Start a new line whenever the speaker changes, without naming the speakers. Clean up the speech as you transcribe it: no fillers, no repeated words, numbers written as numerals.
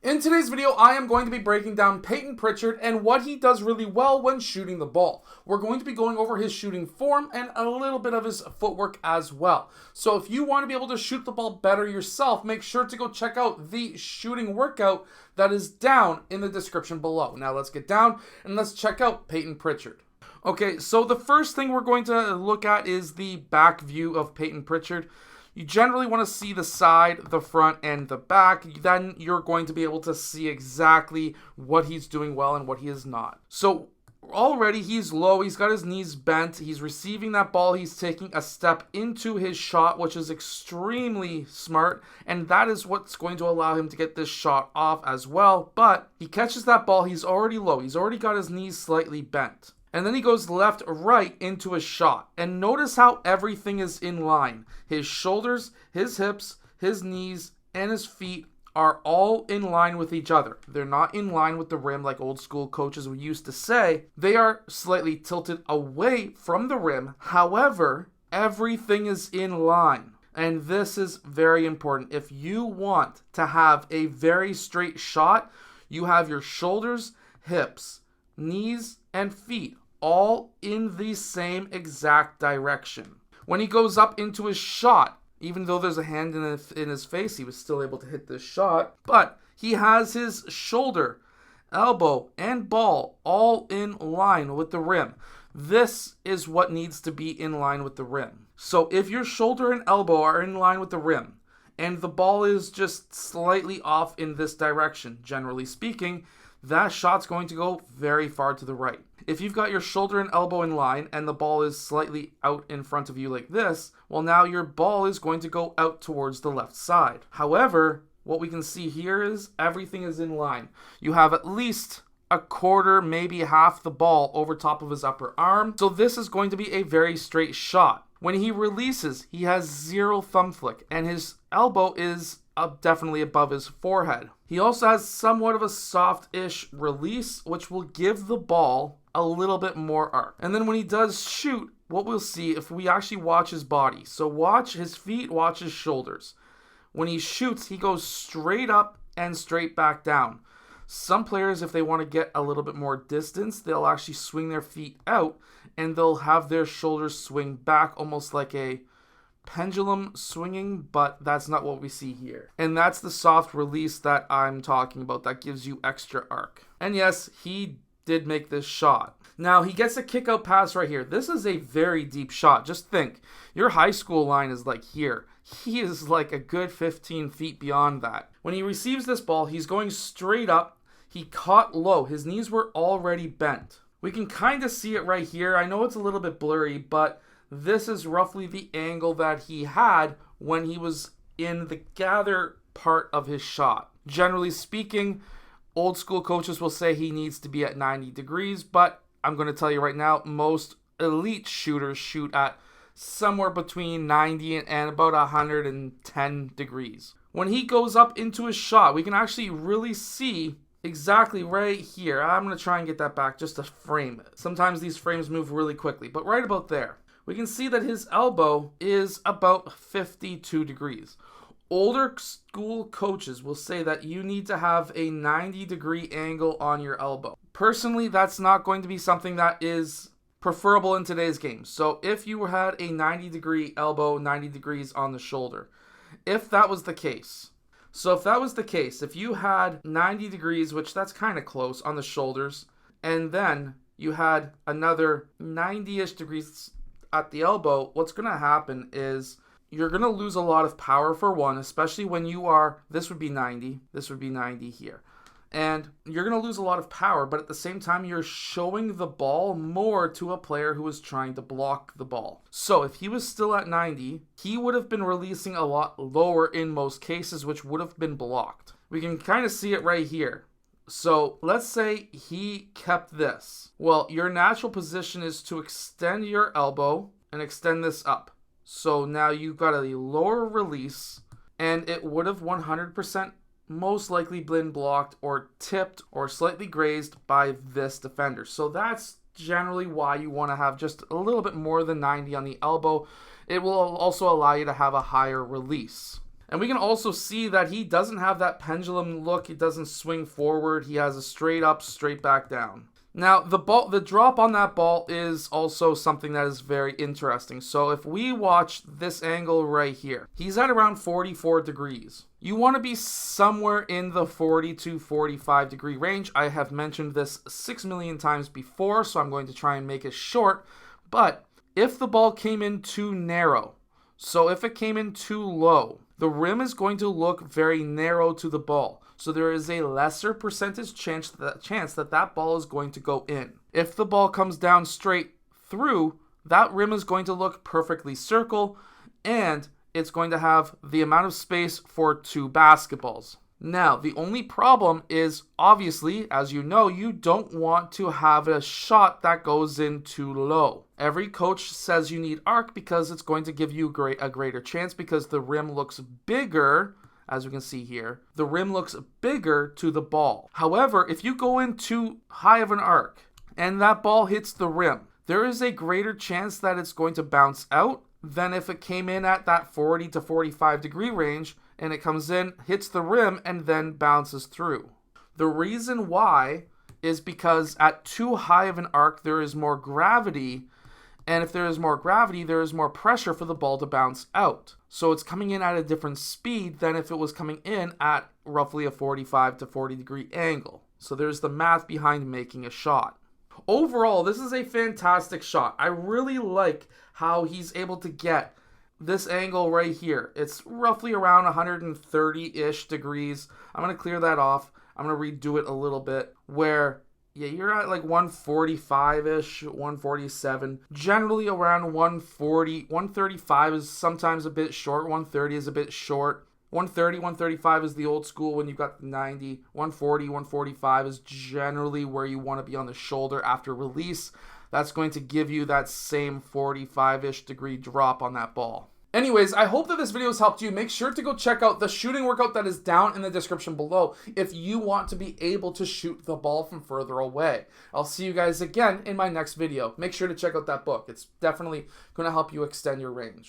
In today's video, I am going to be breaking down Payton Pritchard and what he does really well when shooting the ball. We're going to be going over his shooting form and a little bit of his footwork as well. So if you want to be able to shoot the ball better yourself, make sure to go check out the shooting workout that is down in the description below. Now let's get down and let's check out Payton Pritchard. Okay, so the first thing we're going to look at is the back view of Payton Pritchard. You generally want to see the side, the front, and the back. Then you're going to be able to see exactly what he's doing well and what he is not. So already he's low. He's got his knees bent. He's receiving that ball. He's taking a step into his shot, which is extremely smart. And that is what's going to allow him to get this shot off as well. But he catches that ball. He's already low. He's already got his knees slightly bent. And then he goes left, right into a shot. And notice how everything is in line. His shoulders, his hips, his knees, and his feet are all in line with each other. They're not in line with the rim like old school coaches would used to say. They are slightly tilted away from the rim. However, everything is in line. And this is very important. If you want to have a very straight shot, you have your shoulders, hips, knees, and feet all in the same exact direction. When he goes up into his shot, even though there's a hand in his face, he was still able to hit this shot, but he has his shoulder, elbow, and ball all in line with the rim. This is what needs to be in line with the rim. So if your shoulder and elbow are in line with the rim, and the ball is just slightly off in this direction, generally speaking, that shot's going to go very far to the right. If you've got your shoulder and elbow in line and the ball is slightly out in front of you like this, well, now your ball is going to go out towards the left side. However, what we can see here is everything is in line. You have at least a quarter, maybe half the ball over top of his upper arm. So this is going to be a very straight shot. When he releases, he has zero thumb flick and his elbow is definitely above his forehead. He also has somewhat of a soft-ish release, which will give the ball a little bit more arc. And then when he does shoot, what we'll see if we actually watch his body. So watch his feet, watch his shoulders. When he shoots, he goes straight up and straight back down. Some players, if they want to get a little bit more distance, they'll actually swing their feet out and they'll have their shoulders swing back almost like a pendulum swinging, but that's not what we see here. And that's the soft release that I'm talking about that gives you extra arc. And yes, he did make this shot. Now he gets a kick out pass right here. This is a very deep shot. Just think, your high school line is like here. He is like a good 15 feet beyond that. When he receives this ball, he's going straight up. He caught low. His knees were already bent. We can kind of see it right here. I know it's a little bit blurry, but this is roughly the angle that he had when he was in the gather part of his shot. Generally speaking, old school coaches will say he needs to be at 90 degrees, but I'm going to tell you right now, most elite shooters shoot at somewhere between 90 and about 110 degrees. When he goes up into his shot, we can actually really see exactly right here. I'm going to try and get that back just to frame it. Sometimes these frames move really quickly, but right about there, we can see that his elbow is about 52 degrees. Older school coaches will say that you need to have a 90-degree angle on your elbow. Personally, that's not going to be something that is preferable in today's game. So if you had a 90-degree elbow, 90 degrees on the shoulder, if that was the case, if you had 90 degrees, which that's kind of close on the shoulders, and then you had another 90-ish degrees at the elbow, what's going to happen is you're going to lose a lot of power for one, especially when you are, this would be 90 here. And you're going to lose a lot of power, but at the same time, you're showing the ball more to a player who is trying to block the ball. So if he was still at 90, he would have been releasing a lot lower in most cases, which would have been blocked. We can kind of see it right here. So let's say he kept this. Well, your natural position is to extend your elbow and extend this up. So now you've got a lower release, and it would have 100% most likely been blocked or tipped or slightly grazed by this defender. So that's generally why you want to have just a little bit more than 90 on the elbow. It will also allow you to have a higher release. And we can also see that he doesn't have that pendulum look. He doesn't swing forward. He has a straight up, straight back down. Now, the drop on that ball is also something that is very interesting. So if we watch this angle right here, he's at around 44 degrees. You want to be somewhere in the 40 to 45 degree range. I have mentioned this 6 million times before, so I'm going to try and make it short. But if the ball came in too narrow, so if it came in too low, the rim is going to look very narrow to the ball. So there is a lesser percentage chance that ball is going to go in. If the ball comes down straight through, that rim is going to look perfectly circle, and it's going to have the amount of space for 2 basketballs. Now, the only problem is, obviously, as you know, you don't want to have a shot that goes in too low. Every coach says you need arc because it's going to give you a greater chance because the rim looks bigger. As we can see here, the rim looks bigger to the ball. However, if you go in too high of an arc and that ball hits the rim, there is a greater chance that it's going to bounce out than if it came in at that 40 to 45 degree range and it comes in, hits the rim, and then bounces through. The reason why is because at too high of an arc, there is more gravity, and if there is more gravity, there is more pressure for the ball to bounce out. So it's coming in at a different speed than if it was coming in at roughly a 45 to 40 degree angle. So there's the math behind making a shot. Overall, this is a fantastic shot. I really like how he's able to get this angle right here. It's roughly around 130-ish degrees. I'm going to clear that off. I'm going to redo it a little bit where, yeah, you're at like 145-ish, 147. Generally around 140. 135 is sometimes a bit short. 130 is a bit short. 130, 135 is the old school when you've got 90. 140, 145 is generally where you want to be on the shoulder after release. That's going to give you that same 45-ish degree drop on that ball. Anyways, I hope that this video has helped you. Make sure to go check out the shooting workout that is down in the description below if you want to be able to shoot the ball from further away. I'll see you guys again in my next video. Make sure to check out that book. It's definitely going to help you extend your range.